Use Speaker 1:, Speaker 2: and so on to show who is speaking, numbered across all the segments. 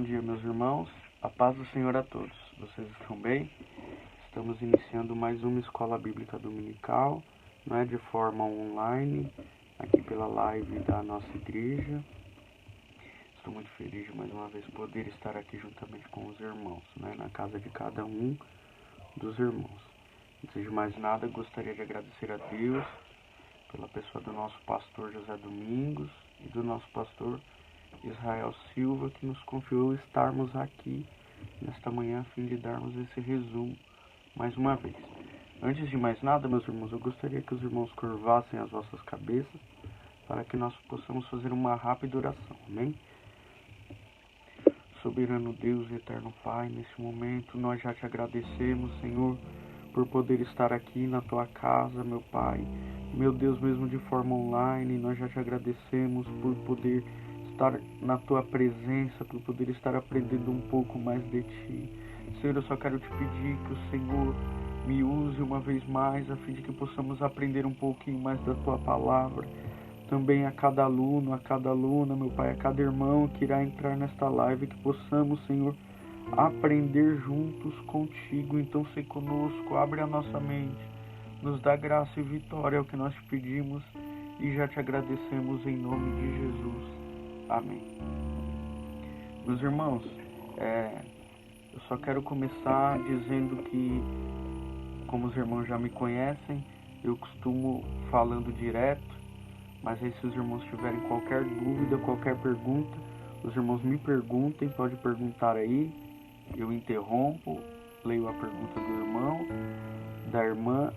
Speaker 1: bom dia, meus irmãos. A paz do Senhor a todos. Vocês estão bem? Estamos iniciando mais uma escola bíblica dominical, não é de forma online, aqui pela live da nossa igreja. Estou muito feliz de mais uma vez poder estar aqui juntamente com os irmãos, né, na casa de cada um dos irmãos. Antes de mais nada, gostaria de agradecer a Deus pela pessoa do nosso pastor José Domingos e do nosso pastor Israel Silva, que nos confiou estarmos aqui nesta manhã a fim de darmos esse resumo mais uma vez. Antes de mais nada, meus irmãos, eu gostaria que os irmãos curvassem as vossas cabeças para que nós possamos fazer uma rápida oração, amém? Soberano Deus e eterno Pai, nesse momento nós já te agradecemos, Senhor, por poder estar aqui na tua casa, meu Pai. Meu Deus, mesmo de forma online, nós já te agradecemos por poder estar na tua presença, por poder estar aprendendo um pouco mais de ti. Senhor, eu só quero te pedir que o Senhor me use uma vez mais, a fim de que possamos aprender um pouquinho mais da tua palavra. Também a cada aluno, a cada aluna, meu Pai, a cada irmão que irá entrar nesta live, que possamos, Senhor, aprender juntos contigo. Então, se conosco, abre a nossa mente, nos dá graça e vitória, é o que nós te pedimos e já te agradecemos em nome de Jesus. Amém. Meus irmãos, eu só quero começar dizendo que, como os irmãos já me conhecem, eu costumo falando direto, mas aí se os irmãos tiverem qualquer dúvida, qualquer pergunta, os irmãos me perguntem, pode perguntar aí, eu interrompo, leio a pergunta do irmão, da irmã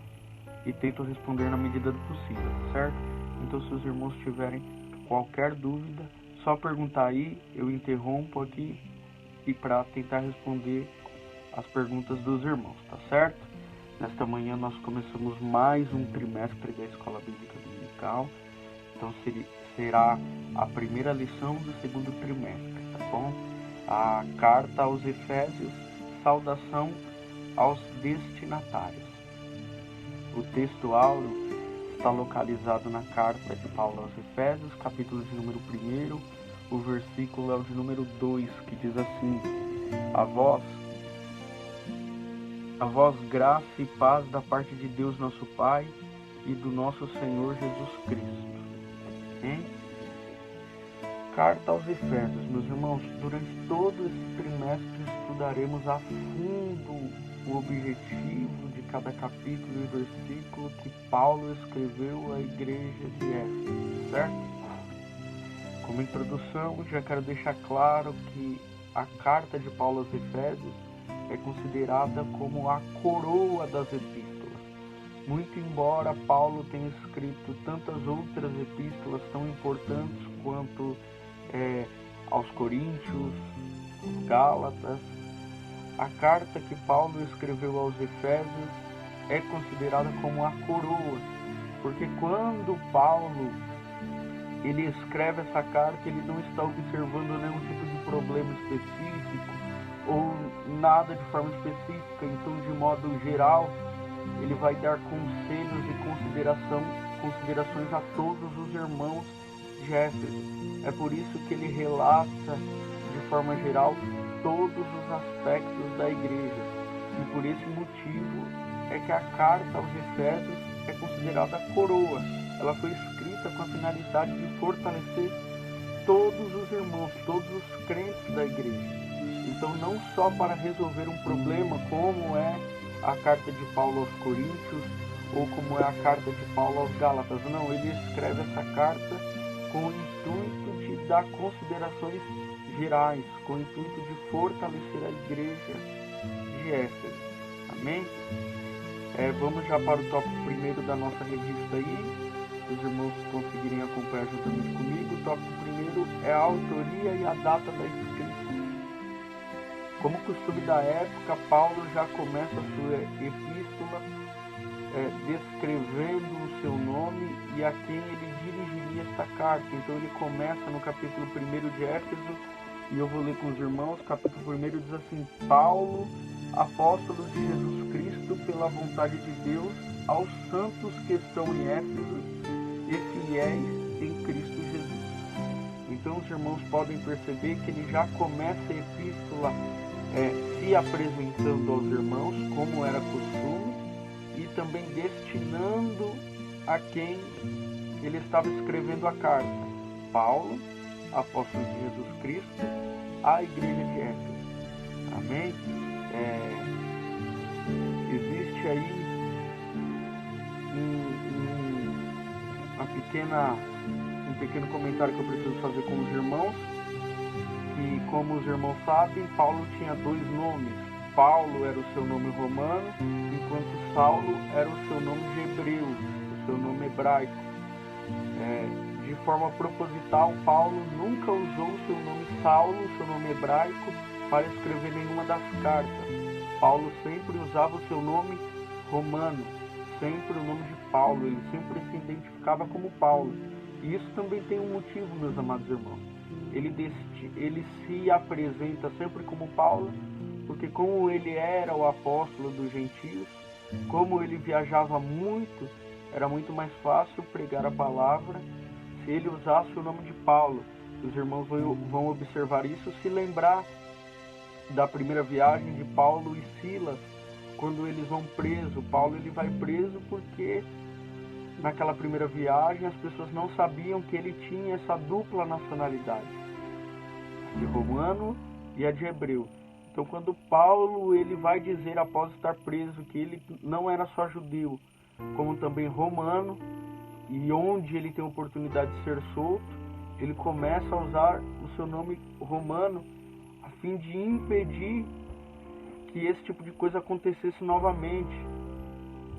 Speaker 1: e tento responder na medida do possível, certo? Então, se os irmãos tiverem qualquer dúvida, só perguntar aí, eu interrompo aqui e para tentar responder as perguntas dos irmãos, tá certo? Nesta manhã nós começamos mais um trimestre da Escola Bíblica Dominical, então será a primeira lição do segundo trimestre, tá bom? A carta aos Efésios, saudação aos destinatários. O texto áureo está localizado na carta de Paulo aos Efésios, capítulo de número 1, o versículo é o de número 2, que diz assim: A vós graça e paz da parte de Deus nosso Pai e do nosso Senhor Jesus Cristo. Hein? Carta aos Efésios, meus irmãos, durante todo esse trimestre estudaremos a fundo o objetivo de cada capítulo e versículo que Paulo escreveu à igreja de Éfeso, certo? Como introdução, já quero deixar claro que a carta de Paulo aos Efésios é considerada como a coroa das epístolas. Muito embora Paulo tenha escrito tantas outras epístolas tão importantes quanto aos Coríntios, aos Gálatas, a carta que Paulo escreveu aos Efésios é considerada como a coroa, porque quando Paulo ele escreve essa carta, ele não está observando nenhum tipo de problema específico ou nada de forma específica. Então, de modo geral, ele vai dar conselhos e considerações a todos os irmãos de Éfeso. É por isso que ele relata, de forma geral, todos os aspectos da igreja. E por esse motivo é que a carta aos Efésios é considerada a coroa. Ela foi escrita com a finalidade de fortalecer todos os irmãos, todos os crentes da igreja. Então, não só para resolver um problema, como é a carta de Paulo aos Coríntios, ou como é a carta de Paulo aos Gálatas. Não, ele escreve essa carta com o intuito de dar considerações gerais, com o intuito de fortalecer a igreja de Éfeso. Amém? Vamos já para o tópico primeiro da nossa revista aí. Os irmãos conseguirem acompanhar juntamente comigo. O tópico primeiro é a autoria e a data da escrita. Como costume da época, Paulo já começa a sua epístola descrevendo o seu nome e a quem ele dirigiria esta carta. Então ele começa no capítulo 1 de Éfeso, e eu vou ler com os irmãos. Capítulo 1 diz assim: Paulo, apóstolo de Jesus Cristo, pela vontade de Deus, aos santos que estão em Éfeso e fiéis em Cristo Jesus. Então os irmãos podem perceber que ele já começa a epístola se apresentando aos irmãos, como era costume, e também destinando a quem ele estava escrevendo a carta. Paulo, apóstolo de Jesus Cristo, à igreja de Éfeso. Amém? Existe aí um pequeno comentário que eu preciso fazer com os irmãos, que, como os irmãos sabem, Paulo tinha 2 nomes. Paulo era o seu nome romano, enquanto Saulo era o seu nome de hebreu, o seu nome hebraico. De forma proposital, Paulo nunca usou o seu nome Saulo, o seu nome hebraico, para escrever nenhuma das cartas. Paulo sempre usava o seu nome romano, sempre o nome de Paulo, ele sempre se identificava como Paulo. E isso também tem um motivo, meus amados irmãos. Ele se apresenta sempre como Paulo, porque como ele era o apóstolo dos gentios, como ele viajava muito, era muito mais fácil pregar a palavra se ele usasse o nome de Paulo. Os irmãos vão observar isso se lembrar da primeira viagem de Paulo e Silas, quando eles vão preso. Paulo ele vai preso porque naquela primeira viagem as pessoas não sabiam que ele tinha essa dupla nacionalidade, a de romano e a de hebreu. Então quando Paulo ele vai dizer após estar preso que ele não era só judeu, como também romano, e onde ele tem a oportunidade de ser solto, ele começa a usar o seu nome romano a fim de impedir que esse tipo de coisa acontecesse novamente,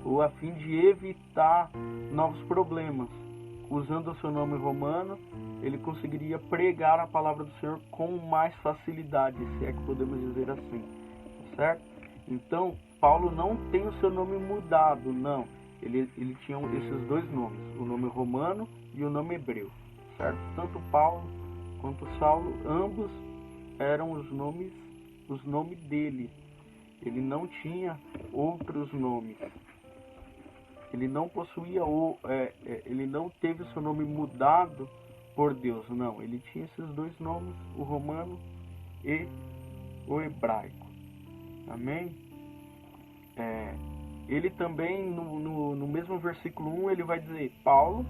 Speaker 1: ou a fim de evitar novos problemas. Usando o seu nome romano, ele conseguiria pregar a palavra do Senhor com mais facilidade, se é que podemos dizer assim, certo? Então, Paulo não tem o seu nome mudado, não. Ele tinha esses 2 nomes, o nome romano e o nome hebreu, certo? Tanto Paulo quanto Saulo, ambos eram os nomes dele. Ele não tinha outros nomes. Ele não possuía ele não teve o seu nome mudado por Deus, não. Ele tinha esses 2 nomes, o romano e o hebraico. Amém? Ele também, no mesmo versículo 1, ele vai dizer: Paulo,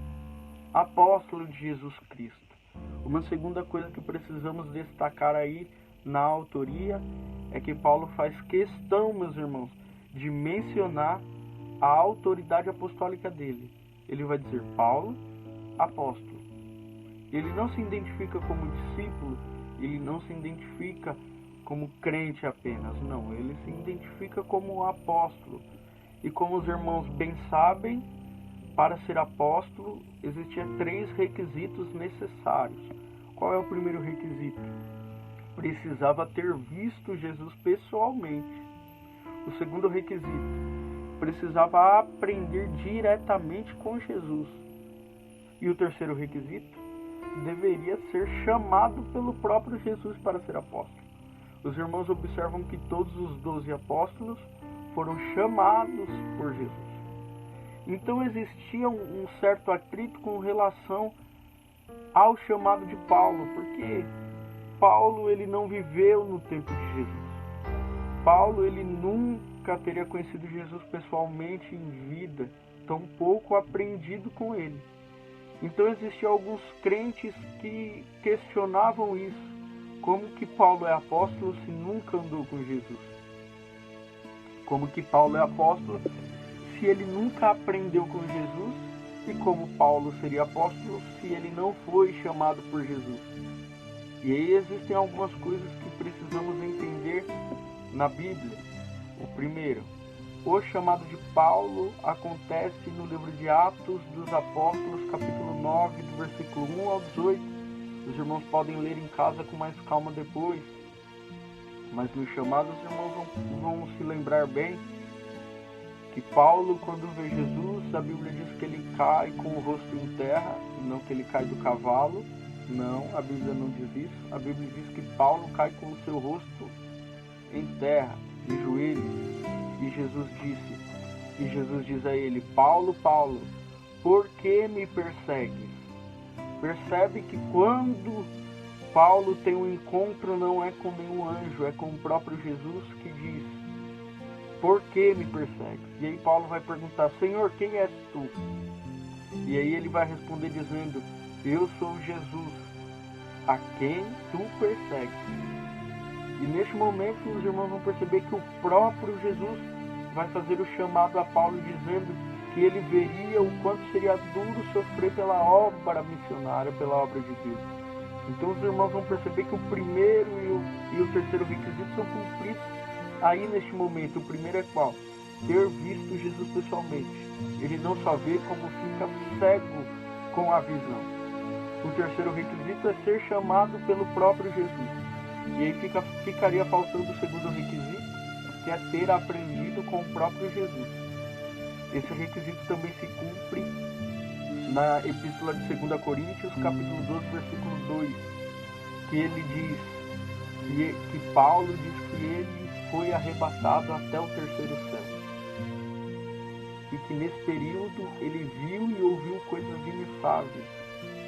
Speaker 1: apóstolo de Jesus Cristo. Uma segunda coisa que precisamos destacar aí na autoria é que Paulo faz questão, meus irmãos, de mencionar a autoridade apostólica dele. Ele vai dizer Paulo, apóstolo. Ele não se identifica como discípulo, ele não se identifica como crente apenas, não. Ele se identifica como apóstolo. E como os irmãos bem sabem, para ser apóstolo existiam 3 requisitos necessários. Qual é o primeiro requisito? Precisava ter visto Jesus pessoalmente. O segundo requisito: precisava aprender diretamente com Jesus. E o terceiro requisito: deveria ser chamado pelo próprio Jesus para ser apóstolo. Os irmãos observam que todos os 12 apóstolos foram chamados por Jesus. Então existia um certo atrito com relação ao chamado de Paulo, porque Paulo ele não viveu no tempo de Jesus. Paulo ele nunca teria conhecido Jesus pessoalmente em vida, tampouco aprendido com ele. Então existiam alguns crentes que questionavam isso. Como que Paulo é apóstolo se nunca andou com Jesus? Como que Paulo é apóstolo se ele nunca aprendeu com Jesus? E como Paulo seria apóstolo se ele não foi chamado por Jesus? E aí existem algumas coisas que precisamos entender na Bíblia. O primeiro, o chamado de Paulo acontece no livro de Atos dos Apóstolos, capítulo 9, do versículo 1 ao 18. Os irmãos podem ler em casa com mais calma depois. Mas no chamado os irmãos vão se lembrar bem que Paulo, quando vê Jesus, a Bíblia diz que ele cai com o rosto em terra, não que ele cai do cavalo. Não, a Bíblia não diz isso. A Bíblia diz que Paulo cai com o seu rosto em terra, de joelhos. E Jesus diz a ele: Paulo, Paulo, por que me persegues? Percebe que quando Paulo tem um encontro, não é com nenhum anjo, é com o próprio Jesus, que diz: por que me persegues? E aí Paulo vai perguntar: Senhor, quem és tu? E aí ele vai responder dizendo: eu sou Jesus, a quem tu persegues. E neste momento os irmãos vão perceber que o próprio Jesus vai fazer o chamado a Paulo, dizendo que ele veria o quanto seria duro sofrer pela obra missionária, pela obra de Deus. Então os irmãos vão perceber que o primeiro e o terceiro requisito são cumpridos aí neste momento. O primeiro é qual? Ter visto Jesus pessoalmente. Ele não só vê, como fica cego com a visão. O terceiro requisito é ser chamado pelo próprio Jesus. E aí ficaria faltando o segundo requisito, que é ter aprendido com o próprio Jesus. Esse requisito também se cumpre na Epístola de 2 Coríntios, capítulo 12, versículo 2, que ele diz, que Paulo diz que ele foi arrebatado até o terceiro céu. E que nesse período ele viu e ouviu coisas inefáveis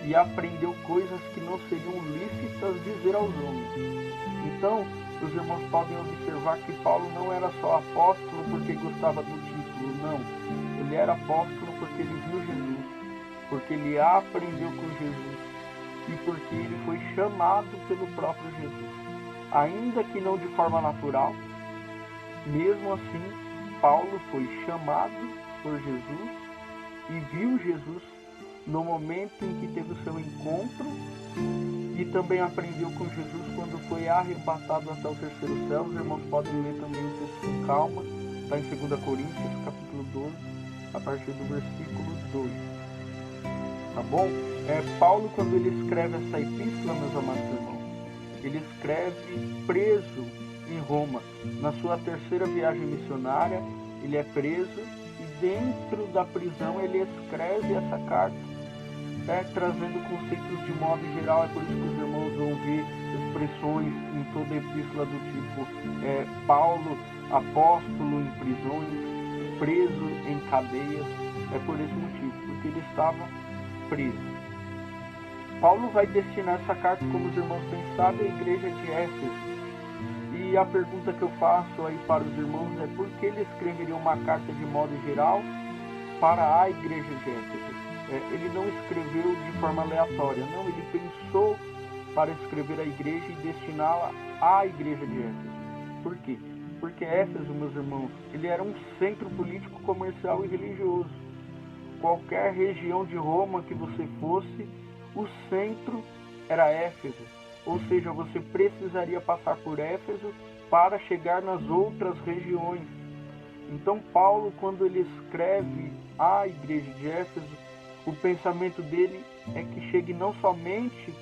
Speaker 1: e aprendeu coisas que não seriam lícitas dizer aos homens. Então, os irmãos podem observar que Paulo não era só apóstolo porque gostava do título, não. Ele era apóstolo porque ele viu Jesus, porque ele aprendeu com Jesus e porque ele foi chamado pelo próprio Jesus. Ainda que não de forma natural, mesmo assim, Paulo foi chamado por Jesus e viu Jesus no momento em que teve o seu encontro, e também aprendeu com Jesus quando foi arrebatado até o terceiro céu. Os irmãos podem ler também o texto com calma, está em 2 Coríntios, capítulo 12, a partir do versículo 2. Tá bom? Paulo, quando ele escreve essa epístola, meus amados irmãos, ele escreve preso em Roma. Na sua terceira viagem missionária, ele é preso e dentro da prisão ele escreve essa carta, trazendo conceitos de modo geral. É por isso que os irmãos vão ver expressões em toda a epístola do tipo Paulo, apóstolo em prisões, preso em cadeias. É por esse motivo, porque ele estava preso. Paulo vai destinar essa carta, como os irmãos bem sabem, à igreja de Éfeso. E a pergunta que eu faço aí para os irmãos é: por que ele escreveria uma carta de modo geral para a igreja de Éfeso? Ele não escreveu de forma aleatória, não, ele pensou para escrever a igreja e destiná-la à igreja de Éfeso. Por quê? Porque Éfeso, meus irmãos, ele era um centro político, comercial e religioso. Qualquer região de Roma que você fosse, o centro era Éfeso. Ou seja, você precisaria passar por Éfeso para chegar nas outras regiões. Então Paulo, quando ele escreve à igreja de Éfeso, o pensamento dele é que chegue não somente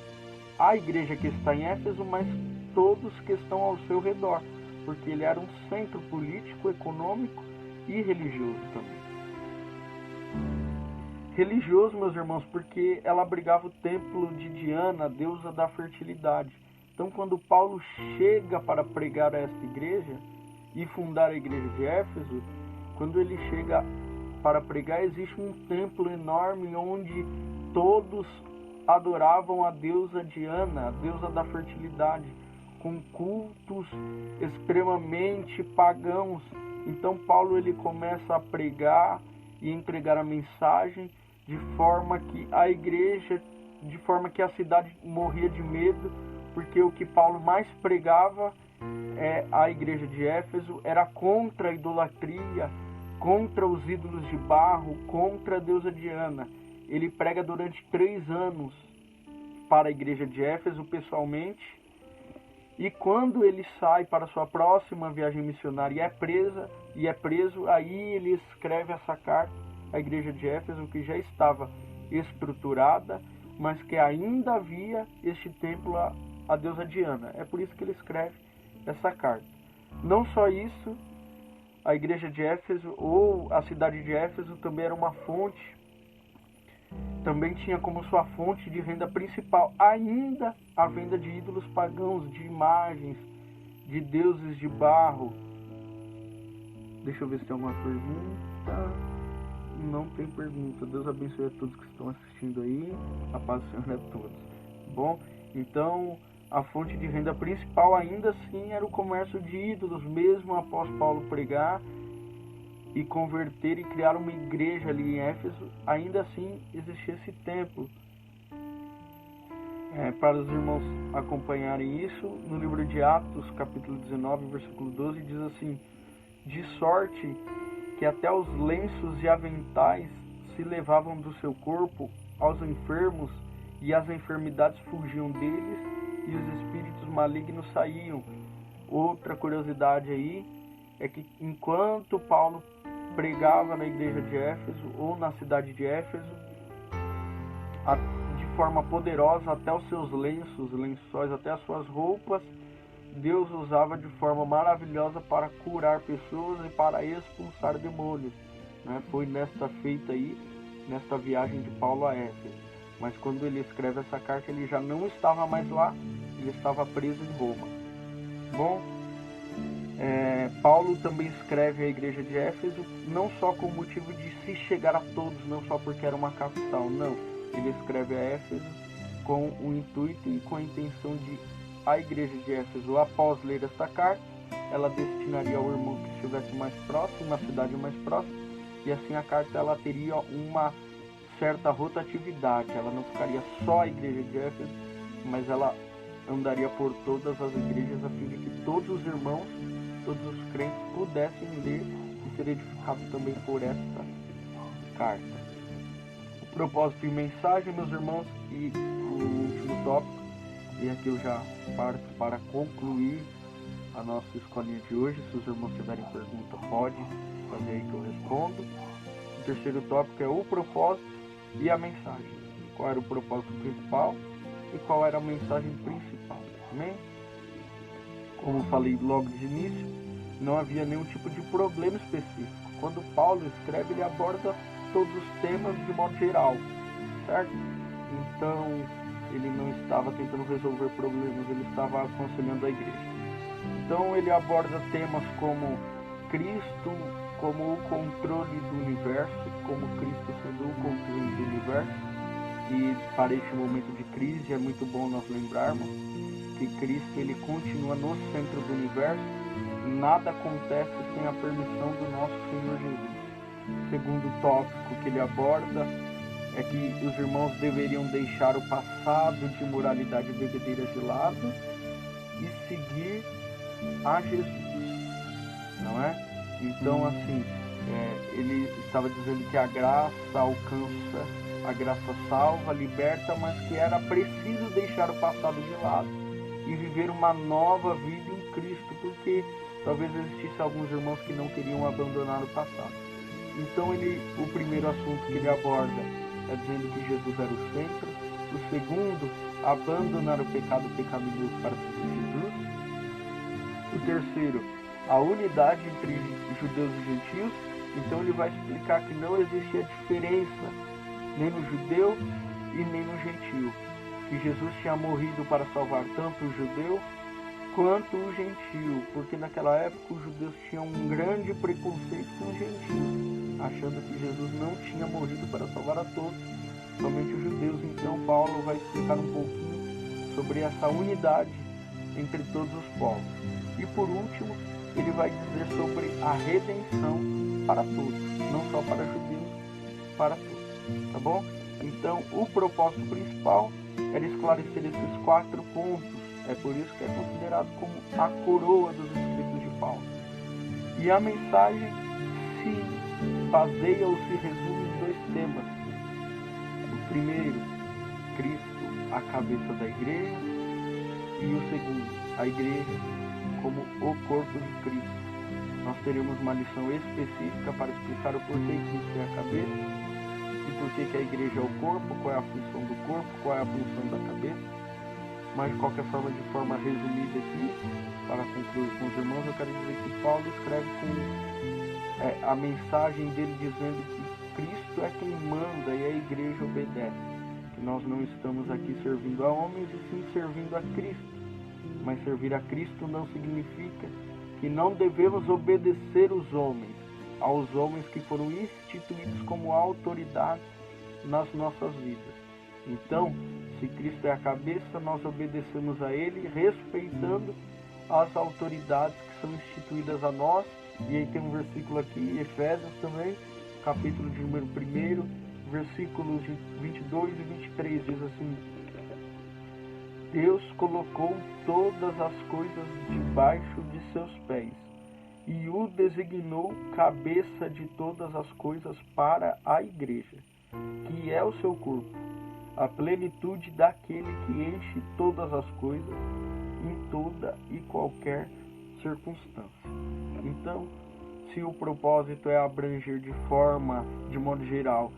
Speaker 1: à igreja que está em Éfeso, mas todos que estão ao seu redor, porque ele era um centro político, econômico e religioso também. Religioso, meus irmãos, porque ela abrigava o templo de Diana, a deusa da fertilidade. Então, quando Paulo chega para pregar a esta igreja e fundar a igreja de Éfeso, quando ele chega para pregar, existe um templo enorme onde todos adoravam a deusa Diana, a deusa da fertilidade, com cultos extremamente pagãos. Então Paulo ele começa a pregar e entregar a mensagem de forma que a igreja, de forma que a cidade morria de medo, porque o que Paulo mais pregava a igreja de Éfeso era contra a idolatria, contra os ídolos de barro, contra a deusa Diana. Ele prega durante 3 anos para a igreja de Éfeso pessoalmente, e quando ele sai para sua próxima viagem missionária e é preso, aí ele escreve essa carta à igreja de Éfeso, que já estava estruturada, mas que ainda havia este templo à deusa Diana. É por isso que ele escreve essa carta. Não só isso, a igreja de Éfeso, ou a cidade de Éfeso, também era uma fonte, também tinha como sua fonte de renda principal ainda a venda de ídolos pagãos, de imagens, de deuses de barro. Deixa eu ver se tem alguma pergunta. não tem pergunta. Deus abençoe a todos que estão assistindo aí. A paz do Senhor a todos. Bom, então a fonte de renda principal ainda assim era o comércio de ídolos, mesmo após Paulo pregar e converter e criar uma igreja ali em Éfeso, ainda assim existia esse templo. Para os irmãos acompanharem isso, no livro de Atos, capítulo 19, versículo 12, diz assim: de sorte que até os lenços e aventais se levavam do seu corpo aos enfermos, e as enfermidades fugiam deles, e os espíritos malignos saíam. Outra curiosidade aí é que enquanto Paulo pregava na igreja de Éfeso, ou na cidade de Éfeso, de forma poderosa, até os seus lençóis, até as suas roupas, Deus usava de forma maravilhosa para curar pessoas e para expulsar demônios. Foi nesta feita aí, nesta viagem de Paulo a Éfeso. Mas quando ele escreve essa carta, ele já não estava mais lá, ele estava preso em Roma. Bom, Paulo também escreve à igreja de Éfeso, não só com o motivo de se chegar a todos, não só porque era uma capital, não. Ele escreve a Éfeso com o intuito e com a intenção de a igreja de Éfeso, após ler esta carta, ela destinaria ao irmão que estivesse mais próximo, na cidade mais próxima, e assim a carta ela teria uma certa rotatividade, ela não ficaria só a igreja de Éfeso, mas ela andaria por todas as igrejas, a fim de que todos os irmãos, todos os crentes pudessem ler e ser edificados também por esta carta. O propósito e mensagem, meus irmãos, e o último tópico, e aqui eu já parto para concluir a nossa escolinha de hoje. Se os irmãos tiverem pergunta, pode fazer aí que eu respondo. O terceiro tópico é o propósito e a mensagem. Qual era o propósito principal e qual era a mensagem principal. Amém? Como falei logo de início, não havia nenhum tipo de problema específico. Quando Paulo escreve, ele aborda todos os temas de modo geral, certo? Então, ele não estava tentando resolver problemas, ele estava aconselhando a igreja. Então ele aborda temas como Cristo, como o controle do universo, como Cristo sendo o controle do universo. E para este momento de crise é muito bom nós lembrarmos que Cristo ele continua no centro do universo. Nada acontece sem a permissão do nosso Senhor Jesus. Segundo tópico que ele aborda é que os irmãos deveriam deixar o passado de imoralidade e bebedeira de lado e seguir a Jesus, não é? Então, assim, ele estava dizendo que a graça alcança, a graça salva, liberta, mas que era preciso deixar o passado de lado e viver uma nova vida em Cristo, porque talvez existisse alguns irmãos que não queriam abandonar o passado. Então, o primeiro assunto que ele aborda é dizendo que Jesus era o centro. O segundo, abandonar o pecado pecaminoso para seguir Jesus. O terceiro, a unidade entre judeus e gentios. Então ele vai explicar que não existia diferença nem no judeu e nem no gentio. Que Jesus tinha morrido para salvar tanto o judeu quanto o gentio. Porque naquela época os judeus tinham um grande preconceito com os gentios, achando que Jesus não tinha morrido para salvar a todos, somente os judeus. Então Paulo vai explicar um pouquinho sobre essa unidade entre todos os povos. E por último, ele vai dizer sobre a redenção para todos, não só para judeus, para todos, tá bom? Então o propósito principal era esclarecer esses 4 pontos. É por isso que é considerado como a coroa dos escritos de Paulo. E a mensagem se baseia ou se resume em 2 temas. O primeiro, Cristo, a cabeça da igreja, e o segundo, a igreja como o corpo de Cristo. Nós teremos uma lição específica para explicar o porquê Cristo é a cabeça e porquê que a igreja é o corpo, qual é a função do corpo, qual é a função da cabeça. Mas de qualquer forma, de forma resumida aqui, para concluir com os irmãos, eu quero dizer que Paulo escreve com a mensagem dele dizendo que Cristo é quem manda e a igreja obedece. Que nós não estamos aqui servindo a homens e sim servindo a Cristo. Mas servir a Cristo não significa que não devemos obedecer os homens, aos homens que foram instituídos como autoridade nas nossas vidas. Então, se Cristo é a cabeça, nós obedecemos a Ele, respeitando as autoridades que são instituídas a nós. E aí tem um versículo aqui, Efésios também, capítulo de número 1, versículos 22 e 23, diz assim: Deus colocou todas as coisas debaixo de seus pés e o designou cabeça de todas as coisas para a igreja, que é o seu corpo, a plenitude daquele que enche todas as coisas em toda e qualquer circunstância. Então, se o propósito é abranger de modo geral,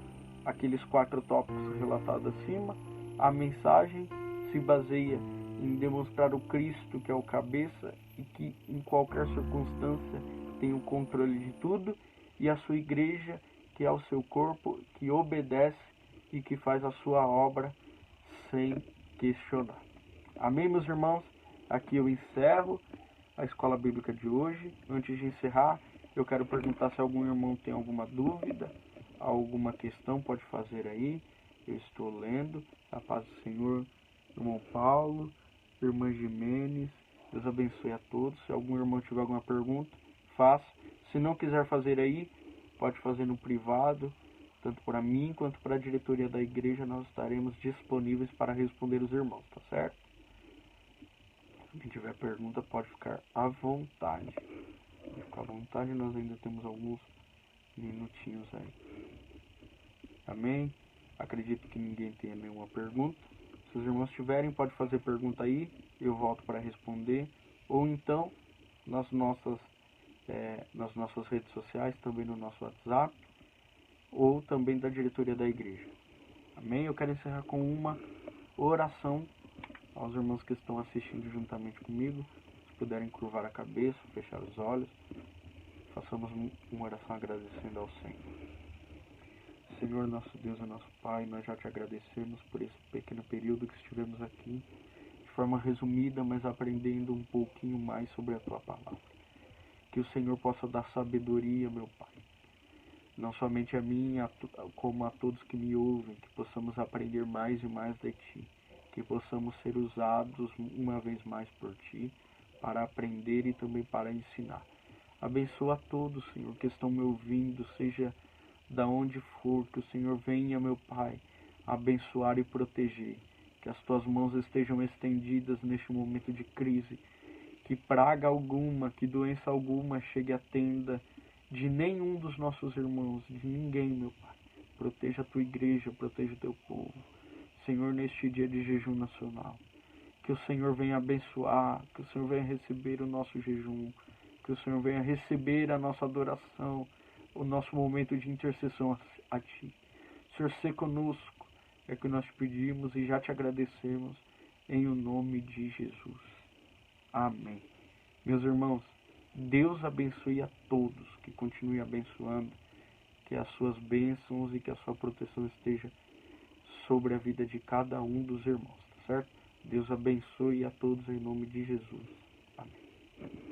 Speaker 1: aqueles 4 tópicos relatados acima, a mensagem se baseia em demonstrar o Cristo, que é o cabeça, e que em qualquer circunstância tem o controle de tudo, e a sua igreja, que é o seu corpo, que obedece e que faz a sua obra sem questionar. Amém, meus irmãos? Aqui eu encerro a escola bíblica de hoje. Antes de encerrar, eu quero perguntar se algum irmão tem alguma dúvida, alguma questão, pode fazer aí. Eu estou lendo. A paz do Senhor, irmão Paulo, irmã Jimenez, Deus abençoe a todos. Se algum irmão tiver alguma pergunta, faça. Se não quiser fazer aí, pode fazer no privado, tanto para mim quanto para a diretoria da igreja. Nós estaremos disponíveis para responder os irmãos, tá certo? Se quem tiver pergunta, pode ficar à vontade. Pode ficar à vontade, nós ainda temos alguns minutinhos aí. Amém? Acredito que ninguém tenha nenhuma pergunta. Se os irmãos tiverem, pode fazer pergunta aí, eu volto para responder. Ou então, nas nossas redes sociais, também no nosso WhatsApp, ou também da diretoria da igreja. Amém? Eu quero encerrar com uma oração aos irmãos que estão assistindo juntamente comigo. Se puderem curvar a cabeça, fechar os olhos, façamos uma oração agradecendo ao Senhor. Senhor, nosso Deus e nosso Pai, nós já te agradecemos por esse pequeno período que estivemos aqui, de forma resumida, mas aprendendo um pouquinho mais sobre a Tua Palavra. Que o Senhor possa dar sabedoria, meu Pai, não somente a mim, como a todos que me ouvem, que possamos aprender mais e mais de Ti, que possamos ser usados uma vez mais por Ti, para aprender e também para ensinar. Abençoa a todos, Senhor, que estão me ouvindo, seja da onde for, que o Senhor venha, meu Pai, abençoar e proteger, que as Tuas mãos estejam estendidas neste momento de crise, que praga alguma, que doença alguma chegue à tenda de nenhum dos nossos irmãos, de ninguém, meu Pai. Proteja a Tua igreja, proteja o Teu povo, Senhor, neste dia de jejum nacional. Que o Senhor venha abençoar, que o Senhor venha receber o nosso jejum, que o Senhor venha receber a nossa adoração, o nosso momento de intercessão a Ti. Senhor, se conosco, é que nós te pedimos e já te agradecemos, em o nome de Jesus. Amém. Meus irmãos, Deus abençoe a todos, que continue abençoando, que as suas bênçãos e que a sua proteção esteja sobre a vida de cada um dos irmãos, tá certo? Deus abençoe a todos em nome de Jesus. Amém.